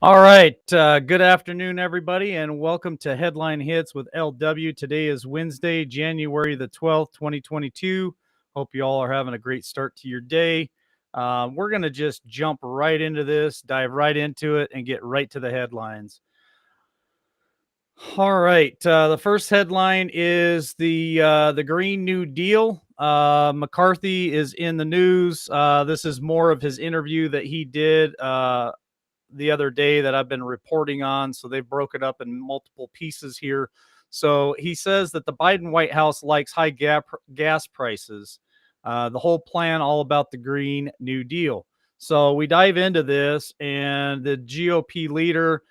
All right. Good afternoon, everybody, and welcome to Headline Hits with LW. Today is Wednesday, January the 12th, 2022. Hope you all are having a great start to your day. We're going to just jump right into this, dive right into it, and get right to the headlines. All right. The first headline is the Green New Deal. McCarthy is in the news. This is more of his interview that he did the other day that I've been reporting on. So they've broken up in multiple pieces here. So he says that the Biden White House likes high gas prices. The whole plan all about the Green New Deal. So we dive into this, and the GOP leader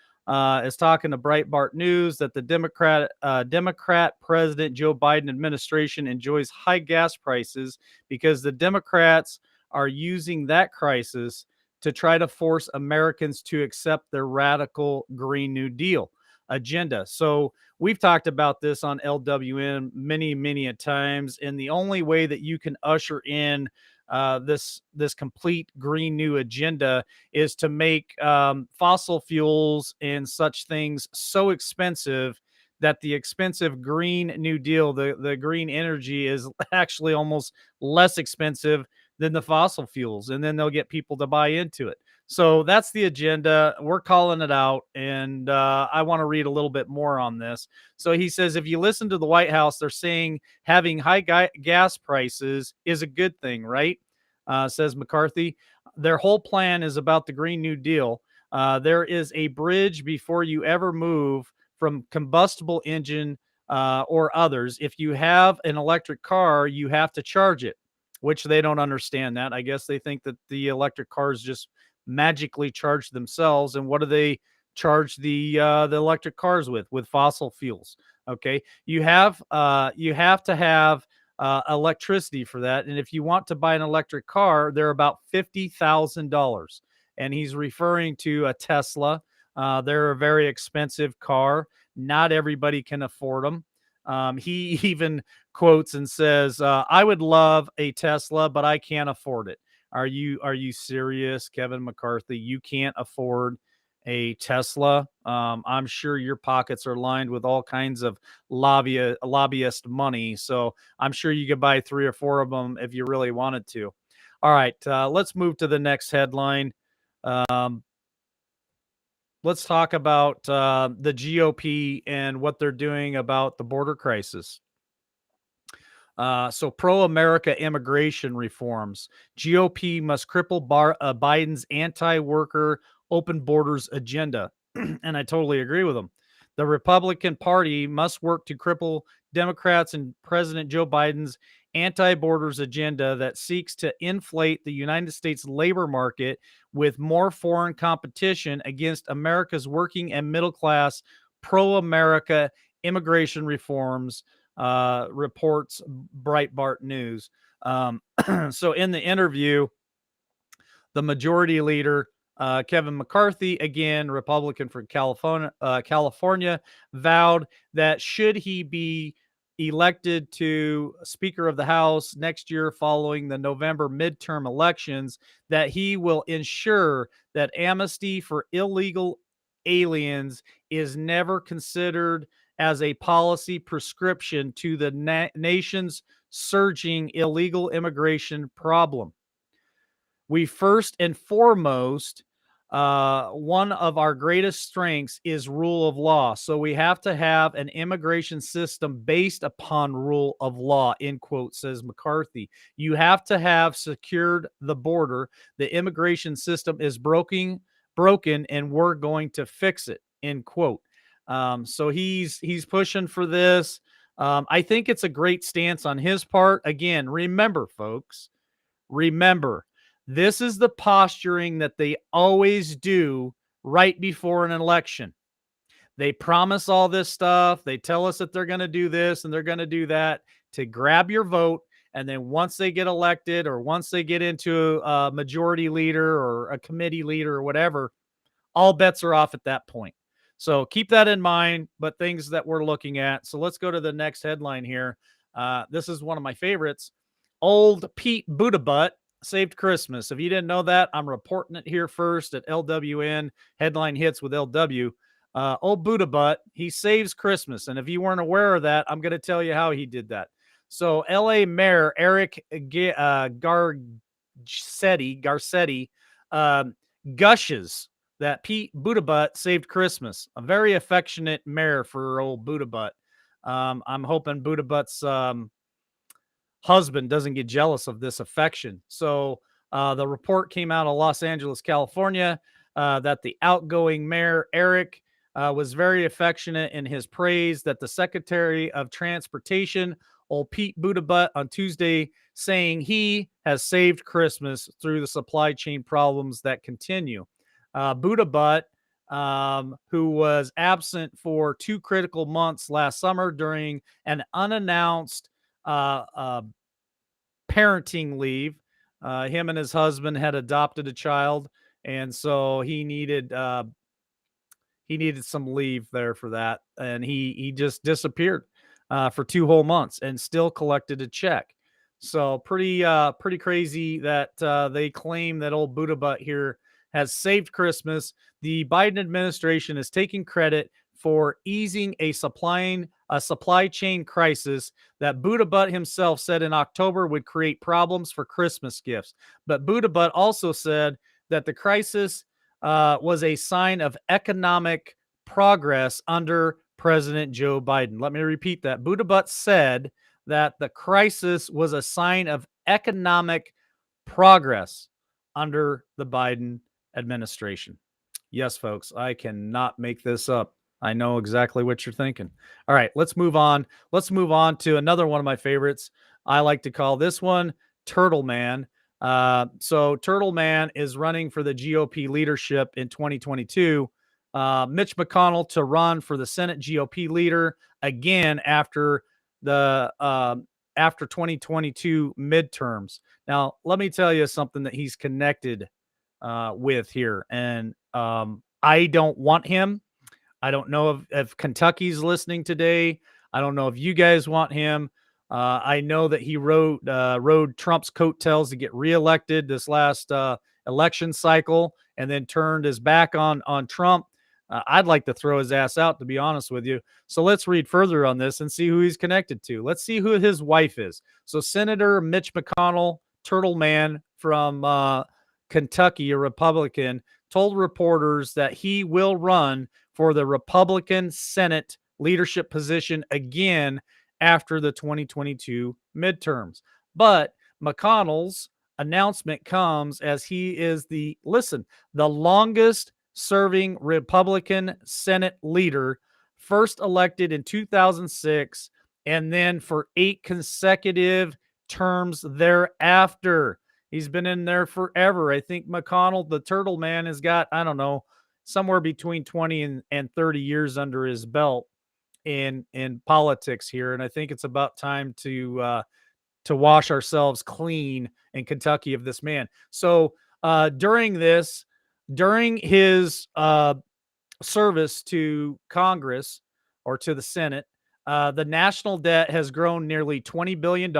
is talking to Breitbart News that the Democrat President Joe Biden administration enjoys high gas prices because the Democrats are using that crisis to try to force Americans to accept their radical Green New Deal agenda. So we've talked about this on LWN many a times, and the only way that you can usher in this complete Green New agenda is to make fossil fuels and such things so expensive that the expensive Green New Deal, the green energy, is actually almost less expensive than the fossil fuels, and then they'll get people to buy into it. So that's the agenda. We're calling it out, and I want to read a little bit more on this. So he says, if you listen to the White House, they're saying having high gas prices is a good thing, right? Says McCarthy. Their whole plan is about the Green New Deal. There is a bridge before you ever move from combustible engine or others. If you have an electric car, you have to charge it, which they don't understand that. I guess they think that the electric cars just magically charge themselves. And what do they charge the electric cars with? With fossil fuels. Okay, you have to have electricity for that. And if you want to buy an electric car, they're about $50,000. And he's referring to a Tesla. They're a very expensive car. Not everybody can afford them. He even quotes and says, "I would love a Tesla, but I can't afford it." Are you serious, Kevin McCarthy? You can't afford a Tesla? I'm sure your pockets are lined with all kinds of lobbyist money, so I'm sure you could buy 3 or 4 of them if you really wanted to. All right, let's move to the next headline. Um, let's talk about the GOP and what they're doing about the border crisis. So pro-America immigration reforms. GOP must cripple Biden's anti-worker open borders agenda. And I totally agree with them. The Republican Party must work to cripple Democrats and President Joe Biden's anti-borders agenda that seeks to inflate the United States labor market with more foreign competition against America's working and middle class pro-America immigration reforms, reports Breitbart News. So in the interview, the majority leader, Kevin McCarthy, again, Republican from California, vowed that should he be elected to Speaker of the House next year following the November midterm elections, that he will ensure that amnesty for illegal aliens is never considered as a policy prescription to the nation's surging illegal immigration problem. We first and foremost, one of our greatest strengths is rule of law. So we have to have an immigration system based upon rule of law, end quote, says McCarthy. You have to have secured the border. The immigration system is broken, and we're going to fix it, end quote. So he's pushing for this. I think it's a great stance on his part. Again, remember, folks, remember, this is the posturing that they always do right before an election. They promise all this stuff. They tell us that they're going to do this and they're going to do that to grab your vote. And then once they get elected, or once they get into a majority leader or a committee leader or whatever, all bets are off at that point. So keep that in mind, but things that we're looking at. So let's go to the next headline here. This is one of my favorites. Old Pete BOOTA-BUTT saved Christmas. If you didn't know that, I'm reporting it here first at LWN Headline Hits with LW. Old BOOTA-BUTT, he saves Christmas. And if you weren't aware of that, I'm going to tell you how he did that. So, LA Mayor Eric Garcetti um, gushes that Pete BOOTA-BUTT saved Christmas. A very affectionate mayor for old BOOTA-BUTT. I'm hoping BOOTA-BUTT's husband doesn't get jealous of this affection. So the report came out of Los Angeles, California, that the outgoing mayor, Eric, was very affectionate in his praise that the Secretary of Transportation, old Pete BOOTA-BUTT, on Tuesday, saying he has saved Christmas through the supply chain problems that continue. BOOTA-BUTT, who was absent for 2 critical months last summer during an unannounced uh, uh, parenting leave. Him and his husband had adopted a child, and so he needed some leave there for that, and he just disappeared for 2 whole months and still collected a check. So pretty crazy that they claim that old BOOTA-BUTT here has saved Christmas. The Biden administration is taking credit for easing a supply chain crisis that BOOTA-BUTT himself said in October would create problems for Christmas gifts. But BOOTA-BUTT also said that the crisis was a sign of economic progress under President Joe Biden. Let me repeat that. BOOTA-BUTT said that the crisis was a sign of economic progress under the Biden administration. Yes, folks, I cannot make this up. I know exactly what you're thinking. All right, let's move on. Let's move on to another one of my favorites. I like to call this one Turtle Man. So Turtle Man is running for the GOP leadership in 2022. Mitch McConnell to run for the Senate GOP leader again after 2022 midterms. Now, let me tell you something that he's connected with here, and I don't want him. I don't know if Kentucky's listening today. I don't know if you guys want him. I know that he rode Trump's coattails to get reelected this last election cycle, and then turned his back on Trump. I'd like to throw his ass out, to be honest with you. So let's read further on this and see who he's connected to. Let's see who his wife is. So Senator Mitch McConnell, Turtle Man from Kentucky, a Republican, told reporters that he will run for the Republican Senate leadership position again after the 2022 midterms. But McConnell's announcement comes as he is the longest serving Republican Senate leader, first elected in 2006 and then for 8 consecutive terms thereafter. He's been in there forever. I think McConnell, the Turtle Man, has got, I don't know, somewhere between 20 and 30 years under his belt in politics here. And I think it's about time to wash ourselves clean in Kentucky of this man. So during his service to Congress or to the Senate, the national debt has grown nearly $20 billion.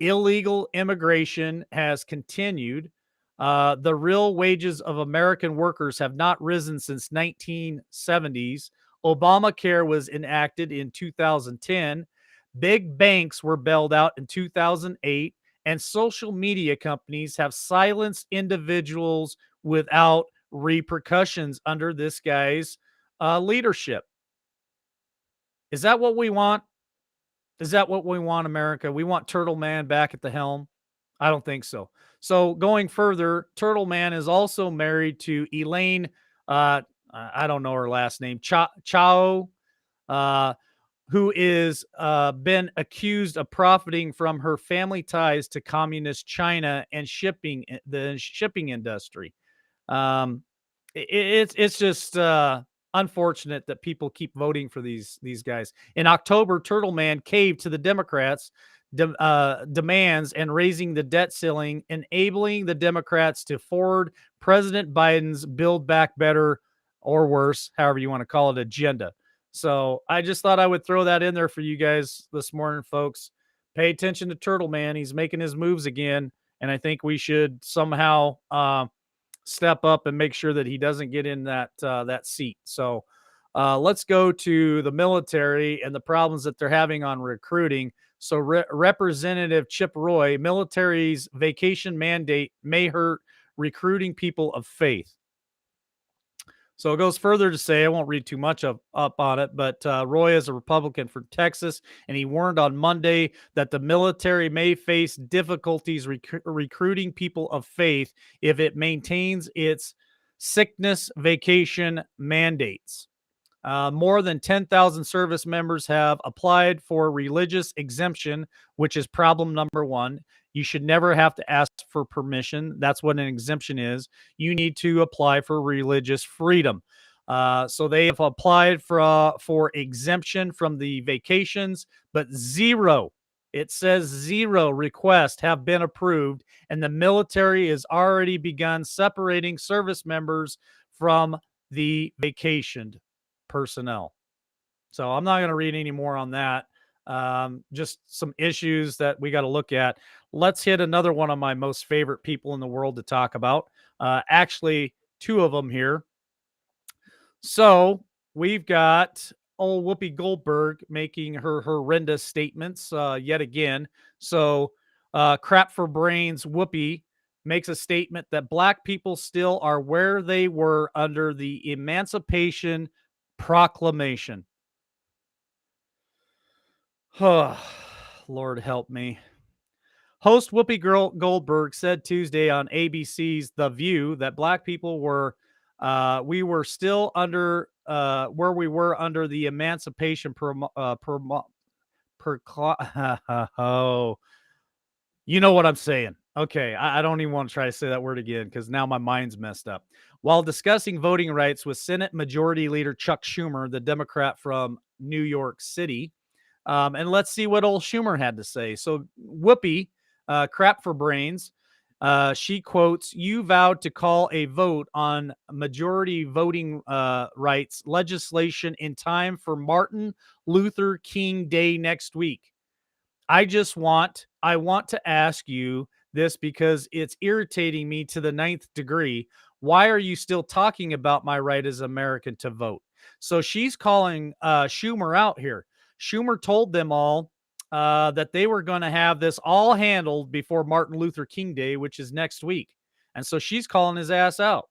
Illegal immigration has continued. The real wages of American workers have not risen since 1970s. Obamacare was enacted in 2010. Big banks were bailed out in 2008. And social media companies have silenced individuals without repercussions under this guy's leadership. Is that what we want? Is that what we want, America? We want Turtle Man back at the helm? I don't think so. So going further, Turtle Man is also married to Elaine. I don't know her last name. Chao, uh, who is been accused of profiting from her family ties to communist China and the shipping industry. Um, it's just unfortunate that people keep voting for these guys. In October, Turtle Man caved to the Democrats' demands and raising the debt ceiling, enabling the Democrats to forward President Biden's Build Back Better or worse, however you want to call it, agenda. So I just thought I would throw that in there for you guys this morning, folks. Pay attention to Turtle Man. He's making his moves again, and I think we should somehow step up and make sure that he doesn't get in that seat. So let's go to the military and the problems that they're having on recruiting. So Representative Chip Roy, military's vacation mandate may hurt recruiting people of faith. So it goes further to say, I won't read too much up on it, but Roy is a Republican from Texas, and he warned on Monday that the military may face difficulties recruiting people of faith if it maintains its sickness vacation mandates. More than 10,000 service members have applied for religious exemption, which is problem number one. You should never have to ask for permission. That's what an exemption is. You need to apply for religious freedom. So they have applied for exemption from the vacations, but zero. It says zero requests have been approved, and the military has already begun separating service members from the vacationed personnel. So I'm not going to read any more on that. Just some issues that we got to look at. Let's hit another one of my most favorite people in the world to talk about. Actually, two of them here. So we've got old Whoopi Goldberg making her horrendous statements yet again. So crap for brains Whoopi makes a statement that black people still are where they were under the Emancipation Proclamation. Lord help me. Host Whoopi Goldberg said Tuesday on ABC's The View that black people were, we were still under, where we were under the Emancipation oh, you know what I'm saying. Okay, I don't even want to try to say that word again because now my mind's messed up. While discussing voting rights with Senate Majority Leader Chuck Schumer, the Democrat from New York City, and let's see what old Schumer had to say. So Whoopi, crap for brains. She quotes, "You vowed to call a vote on majority voting rights legislation in time for Martin Luther King Day next week. I want to ask you this because it's irritating me to the ninth degree. Why are you still talking about my right as American to vote?" So she's calling Schumer out here. Schumer told them all that they were going to have this all handled before Martin Luther King Day, which is next week. And so she's calling his ass out.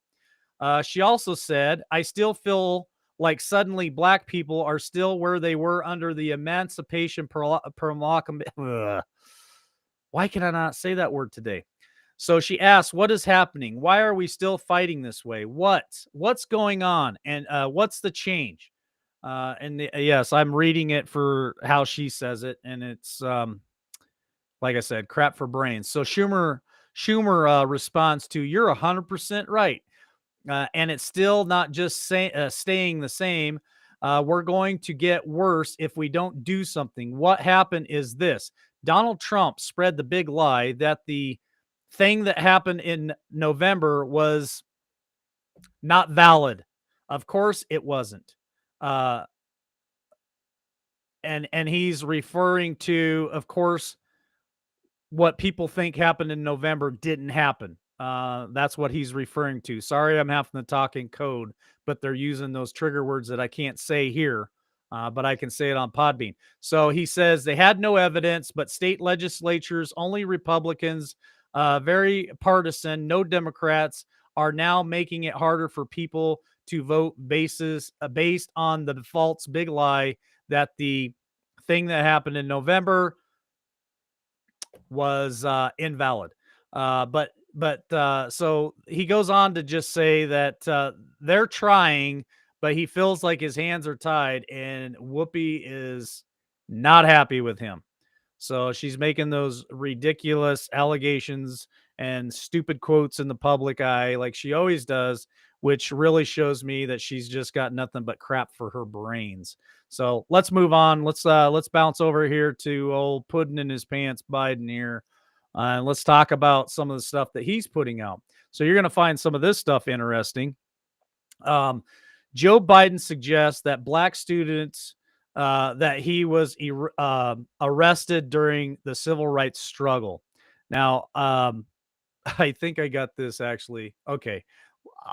She also said, "I still feel like suddenly black people are still where they were under the Emancipation Proclamation." Why can I not say that word today? So she asked, "What is happening? Why are we still fighting this way? What's going on? And what's the change?" Yes, I'm reading it for how she says it, and it's like I said, crap for brains. So Schumer responds to, "You're 100% right. And it's still not just staying the same. We're going to get worse if we don't do something. What happened is this: Donald Trump spread the big lie that the thing that happened in November was not valid. Of course, it wasn't. Uh, and he's referring to, of course, what people think happened in November didn't happen. That's what he's referring to. Sorry, I'm having to talk in code, but they're using those trigger words that I can't say here, but I can say it on Podbean. So he says they had no evidence, but state legislatures, only Republicans, very partisan, no Democrats, are now making it harder for people to vote based on the false big lie that the thing that happened in November was invalid. So he goes on to just say that they're trying, but he feels like his hands are tied, and Whoopi is not happy with him. So she's making those ridiculous allegations and stupid quotes in the public eye, like she always does, which really shows me that she's just got nothing but crap for her brains. So let's move on. Let's bounce over here to old pudding in his pants Biden here. And let's talk about some of the stuff that he's putting out. So you're going to find some of this stuff interesting. Joe Biden suggests that black students that he was arrested during the civil rights struggle. Now, I think I got this actually. Okay.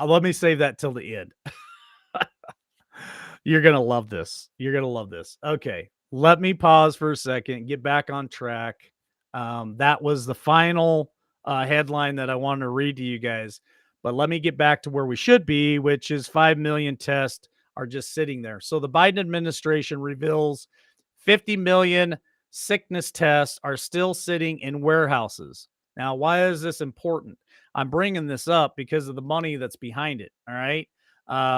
Let me save that till the end. You're going to love this. You're going to love this. Okay. Let me pause for a second, get back on track. That was the final headline that I wanted to read to you guys. But let me get back to where we should be, which is 5 million tests are just sitting there. So the Biden administration reveals 50 million sickness tests are still sitting in warehouses. Now, why is this important? I'm bringing this up because of the money that's behind it. All right.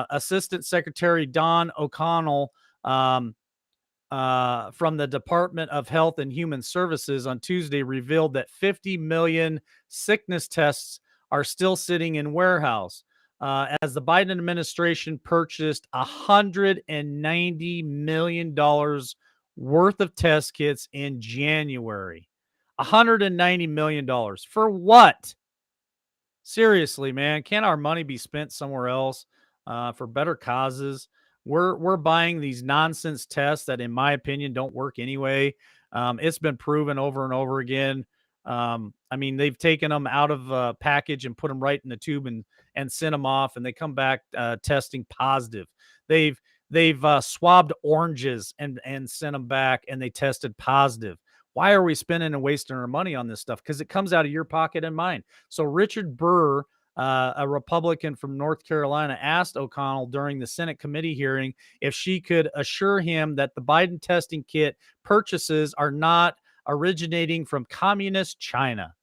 Assistant Secretary Don O'Connell from the Department of Health and Human Services on Tuesday revealed that 50 million sickness tests are still sitting in warehouse. As the Biden administration purchased $190 million worth of test kits in January. $190 million. For what? Seriously, man, can our money be spent somewhere else for better causes? We're buying these nonsense tests that, in my opinion, don't work anyway. It's been proven over and over again. I mean, they've taken them out of a package and put them right in the tube and sent them off, and they come back testing positive. They've they've swabbed oranges and sent them back, and they tested positive. Why are we spending and wasting our money on this stuff? Because it comes out of your pocket and mine. So Richard Burr, a Republican from North Carolina, asked O'Connell during the Senate committee hearing if she could assure him that the Biden testing kit purchases are not originating from communist China.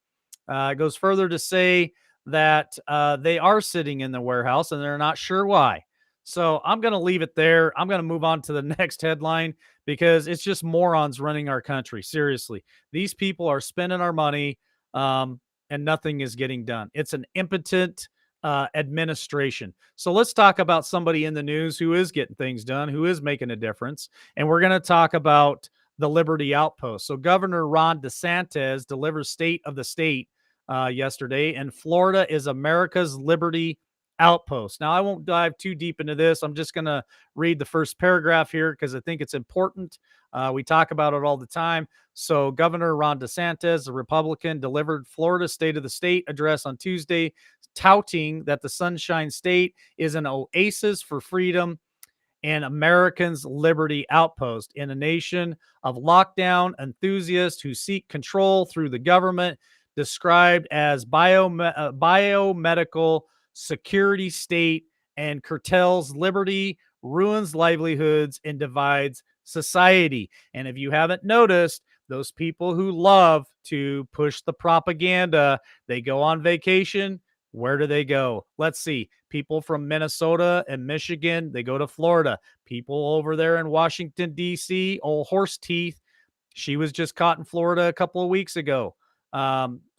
It goes further to say that they are sitting in the warehouse and they're not sure why. So I'm going to leave it there. I'm going to move on to the next headline because it's just morons running our country. Seriously, these people are spending our money and nothing is getting done. It's an impotent administration. So let's talk about somebody in the news who is getting things done, who is making a difference. And we're going to talk about the Liberty Outpost. So Governor Ron DeSantis delivers state of the state yesterday, and Florida is America's Liberty Outpost. Now, I won't dive too deep into this. I'm just going to read the first paragraph here because I think it's important. We talk about it all the time. So, Governor Ron DeSantis, a Republican, delivered Florida's State of the State address on Tuesday, touting that the Sunshine State is an oasis for freedom and Americans' liberty outpost in a nation of lockdown enthusiasts who seek control through the government, described as biomedical security state and curtails liberty, ruins livelihoods, and divides society. And if you haven't noticed, those people who love to push the propaganda, they go on vacation. Where do they go? Let's see. People from Minnesota and Michigan, they go to Florida. People over there in Washington, D.C., old horse teeth, she was just caught in Florida a couple of weeks ago.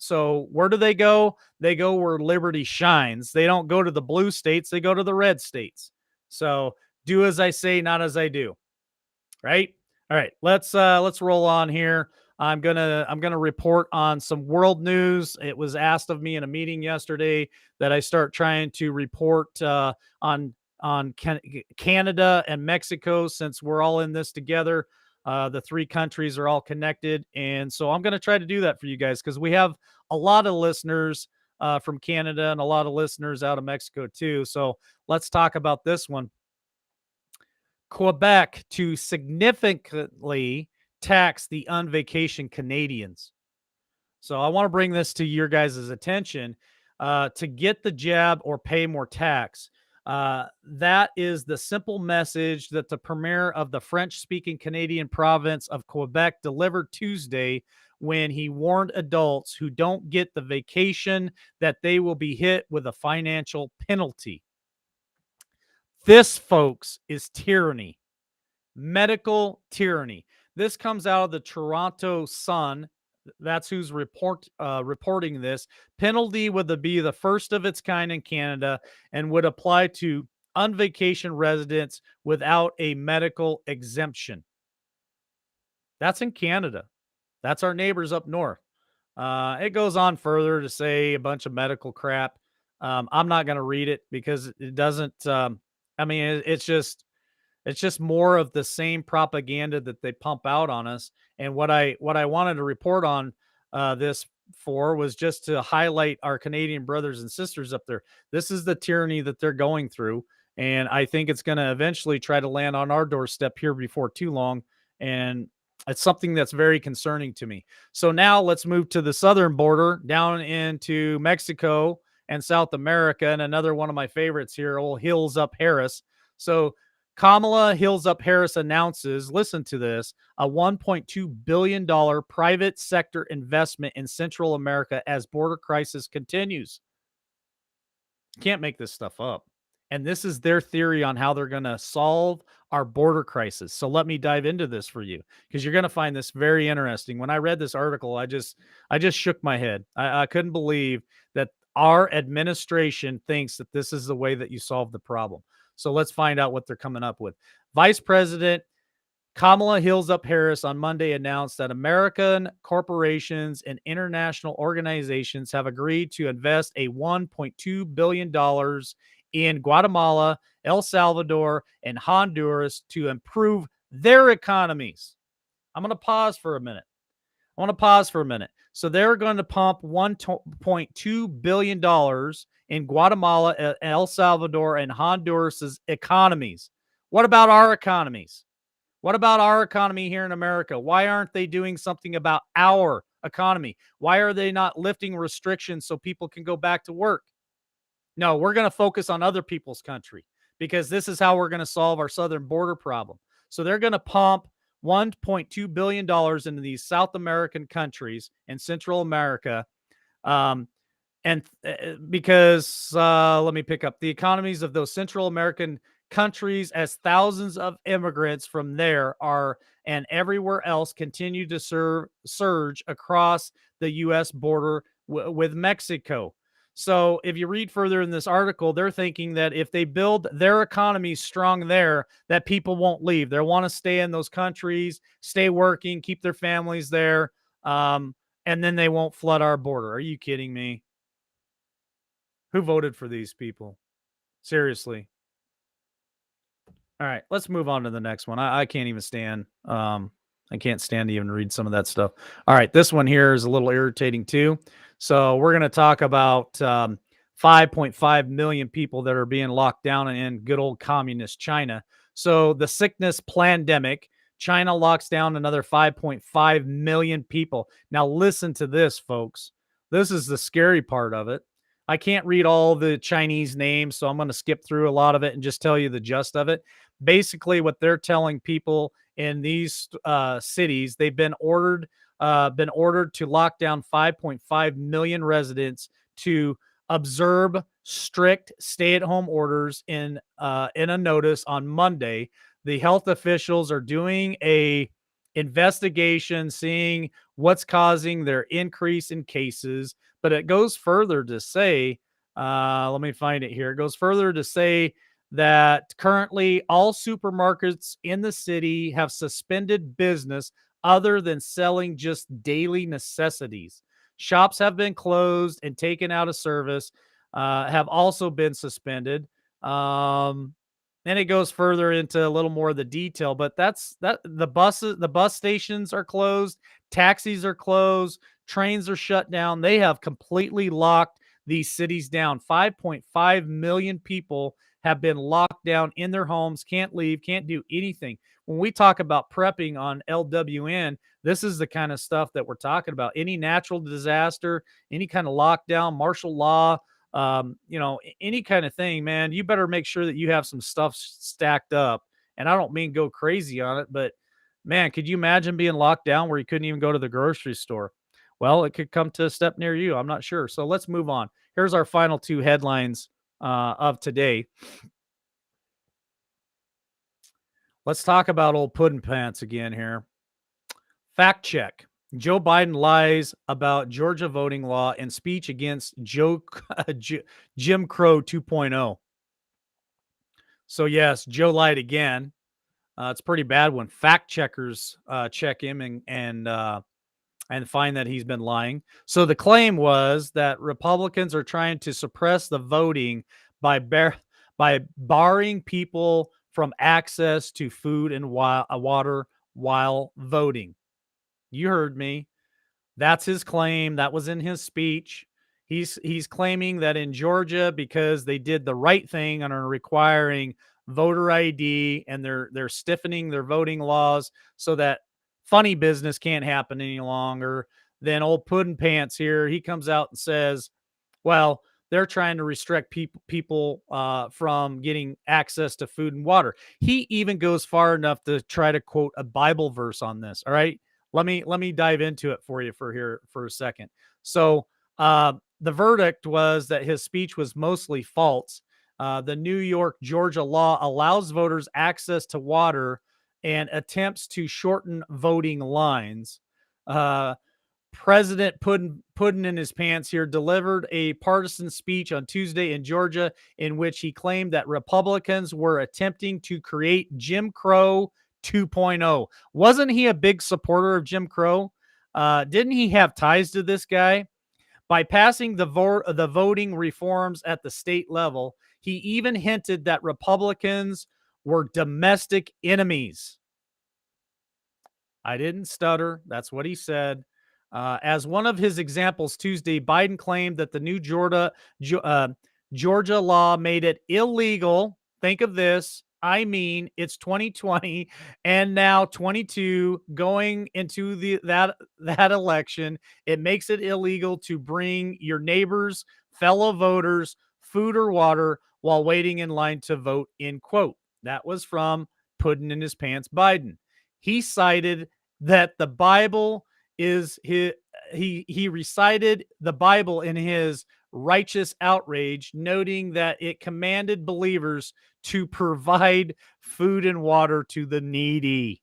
So where do they go? They go where liberty shines. They don't go to the blue states, they go to the red states. So do as I say, not as I do. Right? All right, let's roll on here. I'm gonna report on some world news. It was asked of me in a meeting yesterday that I start trying to report on Canada and Mexico since we're all in this together. The three countries are all connected, and so I'm going to try to do that for you guys because we have a lot of listeners from Canada and a lot of listeners out of Mexico too. So let's talk about this one. Quebec to significantly tax the unvacation Canadians. So I want to bring this to your guys' attention. To get the jab or pay more tax. That is the simple message that the premier of the French speaking Canadian province of Quebec delivered Tuesday when he warned adults who don't get the vacation that they will be hit with a financial penalty. This, folks, is tyranny. Medical tyranny. This comes out of the Toronto Sun. That's who's reporting this. Penalty would be the first of its kind in Canada and would apply to unvacation residents without a medical exemption. That's in Canada. That's our neighbors up north. It goes on further to say a bunch of medical crap. I'm not going to read it because it doesn't. I mean, it's just more of the same propaganda that they pump out on us. And what I wanted to report on this for was just to highlight our Canadian brothers and sisters up there. This is the tyranny that they're going through. And I think it's going to eventually try to land on our doorstep here before too long. And it's something that's very concerning to me. So now let's move to the southern border down into Mexico and South America. And another one of my favorites here, old Hills Up Harris. So Kamala Hills Up Harris announces, listen to this, a $1.2 billion private sector investment in Central America as border crisis continues. Can't make this stuff up. And this is their theory on how they're going to solve our border crisis. So let me dive into this for you because you're going to find this very interesting. When I read this article, I just shook my head. I couldn't believe that our administration thinks that this is the way that you solve the problem. So let's find out what they're coming up with. Vice President Kamala Hills Up Harris on Monday announced that American corporations and international organizations have agreed to invest a $1.2 billion in Guatemala, El Salvador, and Honduras to improve their economies. I'm going to pause for a minute. So they're going to pump $1.2 billion in Guatemala, El Salvador, and Honduras's economies. What about our economies? What about our economy here in America? Why aren't they doing something about our economy? Why are they not lifting restrictions so people can go back to work? No, we're going to focus on other people's country because this is how we're going to solve our southern border problem. So they're going to pump $1.2 billion into these South American countries in Central America. And because let me pick up the economies of those Central American countries as thousands of immigrants from there are and everywhere else continue to surge across the U.S. border with Mexico. So if you read further in this article, they're thinking that if they build their economy strong there, that people won't leave. They want to stay in those countries, stay working, keep their families there, and then they won't flood our border. Are you kidding me? Who voted for these people? Seriously. All right, let's move on to the next one. I can't even stand. I can't stand to even read some of that stuff. All right, this one here is a little irritating too. So we're going to talk about 5.5 million people that are being locked down in good old communist China. So the sickness pandemic, China locks down another 5.5 million people. Now listen to this, folks. This is the scary part of it. I can't read all the Chinese names, so I'm going to skip through a lot of it and just tell you the gist of it. Basically, what they're telling people in these cities, they've been ordered to lock down 5.5 million residents to observe strict stay-at-home orders in a notice on Monday. The health officials are doing a investigation, seeing what's causing their increase in cases. But it goes further to say, let me find it here. It goes further to say that currently all supermarkets in the city have suspended business other than selling just daily necessities. Shops have been closed and taken out of service, have also been suspended. And it goes further into a little more of the detail, but that's that the bus stations are closed, taxis are closed, trains are shut down. They have completely locked these cities down. 5.5 million people have been locked down in their homes, can't leave, can't do anything. When we talk about prepping on LWN, this is the kind of stuff that we're talking about. Any natural disaster, any kind of lockdown, martial law, any kind of thing, man, you better make sure that you have some stuff stacked up. And I don't mean go crazy on it, but man, could you imagine being locked down where you couldn't even go to the grocery store? Well, it could come to a step near you. I'm not sure. So let's move on. Here's our final two headlines of today. Let's talk about old pudding pants again here. Fact check. Joe Biden lies about Georgia voting law and speech against Jim Crow 2.0. So yes, Joe lied again. It's pretty bad when fact checkers check him and find that he's been lying. So the claim was that Republicans are trying to suppress the voting by barring people from access to food and water while voting. You heard me. That's his claim. That was in his speech. He's claiming that in Georgia, because they did the right thing and are requiring voter ID, and they're stiffening their voting laws so that funny business can't happen any longer. Then old Puddin' Pants here, he comes out and says, well, they're trying to restrict people from getting access to food and water. He even goes far enough to try to quote a Bible verse on this. All right, let me dive into it for you for a second. So the verdict was that his speech was mostly false. The New York Georgia law allows voters access to water and attempts to shorten voting lines. Uh, President Puddin' in his pants here delivered a partisan speech on Tuesday in Georgia in which he claimed that Republicans were attempting to create Jim Crow 2.0. Wasn't he a big supporter of Jim Crow? Didn't he have ties to this guy? By passing the voting reforms at the state level, he even hinted that Republicans were domestic enemies. I didn't stutter. That's what he said. As one of his examples Tuesday, Biden claimed that the new Georgia law made it illegal. Think of this. I mean, it's 2020 and now 22 going into that election. It makes it illegal to bring your neighbors, fellow voters, food or water while waiting in line to vote, end quote. That was from Puddin' in his pants Biden. He cited that the Bible is his, he recited the Bible in his righteous outrage, noting that it commanded believers to provide food and water to the needy.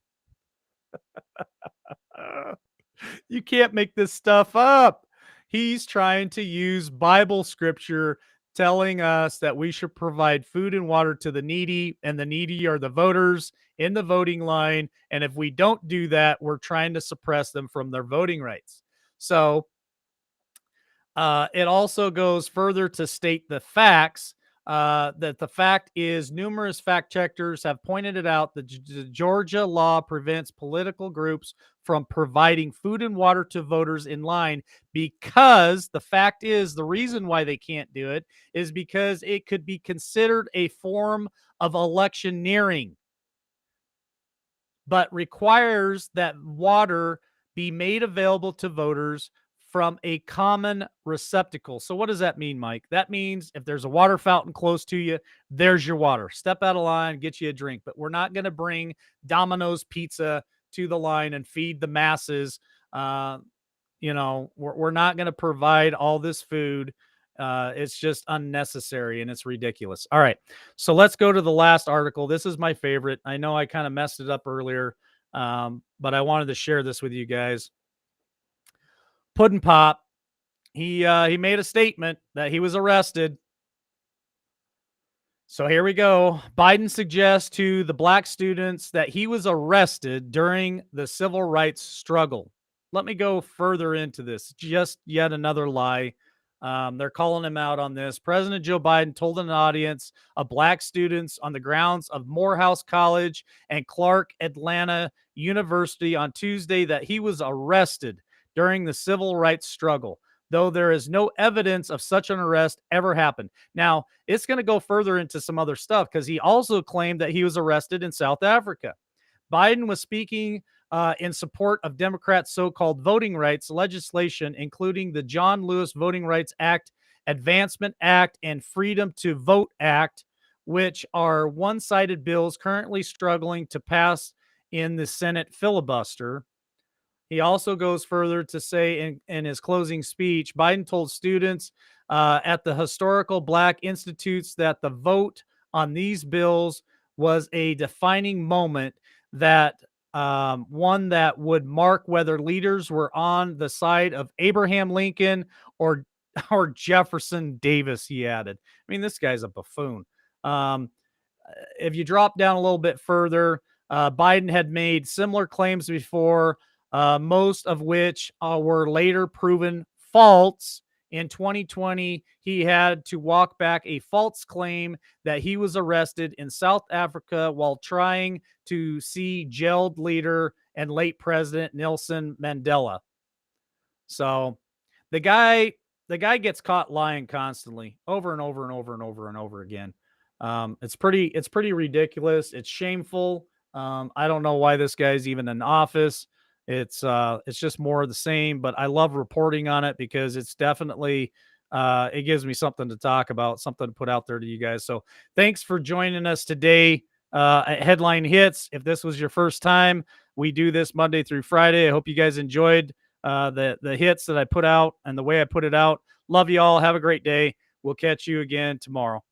You can't make this stuff up. He's trying to use Bible scripture telling us that we should provide food and water to the needy, and the needy are the voters in the voting line. And if we don't do that, we're trying to suppress them from their voting rights. So it also goes further to state the facts. That the fact is, numerous fact checkers have pointed it out that the Georgia law prevents political groups from providing food and water to voters in line, because the fact is, the reason why they can't do it is because it could be considered a form of electioneering, but requires that water be made available to voters from a common receptacle. So, what does that mean, Mike? That means if there's a water fountain close to you, there's your water. Step out of line, get you a drink. But we're not going to bring Domino's pizza to the line and feed the masses. Uh, we're not going to provide all this food. It's just unnecessary and it's ridiculous. All right. So let's go to the last article. This is my favorite. I know I kind of messed it up earlier, but I wanted to share this with you guys. Puddin' Pop, he made a statement that he was arrested. So here we go. Biden suggests to the black students that he was arrested during the civil rights struggle. Let me go further into this. Just yet another lie. They're calling him out on this. President Joe Biden told an audience of black students on the grounds of Morehouse College and Clark Atlanta University on Tuesday that he was arrested during the civil rights struggle, though there is no evidence of such an arrest ever happened. Now, it's going to go further into some other stuff because he also claimed that he was arrested in South Africa. Biden was speaking in support of Democrats' so-called voting rights legislation, including the John Lewis Voting Rights Act, Advancement Act, and Freedom to Vote Act, which are one-sided bills currently struggling to pass in the Senate filibuster. He also goes further to say in his closing speech, Biden told students at the historical Black Institutes that the vote on these bills was a defining moment, that one that would mark whether leaders were on the side of Abraham Lincoln or Jefferson Davis, he added. I mean, this guy's a buffoon. If you drop down a little bit further, Biden had made similar claims before, most of which were later proven false. In 2020, he had to walk back a false claim that he was arrested in South Africa while trying to see jailed leader and late President Nelson Mandela. So the guy the guy gets caught lying constantly, over and over and over and over and over again. It's pretty ridiculous. It's shameful. I don't know why this guy's even in office. It's just more of the same, but I love reporting on it because it's definitely it gives me something to talk about, something to put out there to you guys. So thanks for joining us today at Headline Hits. If this was your first time, we do this Monday through Friday. I hope you guys enjoyed the hits that I put out and the way I put it out. Love you all. Have a great day. We'll catch you again tomorrow.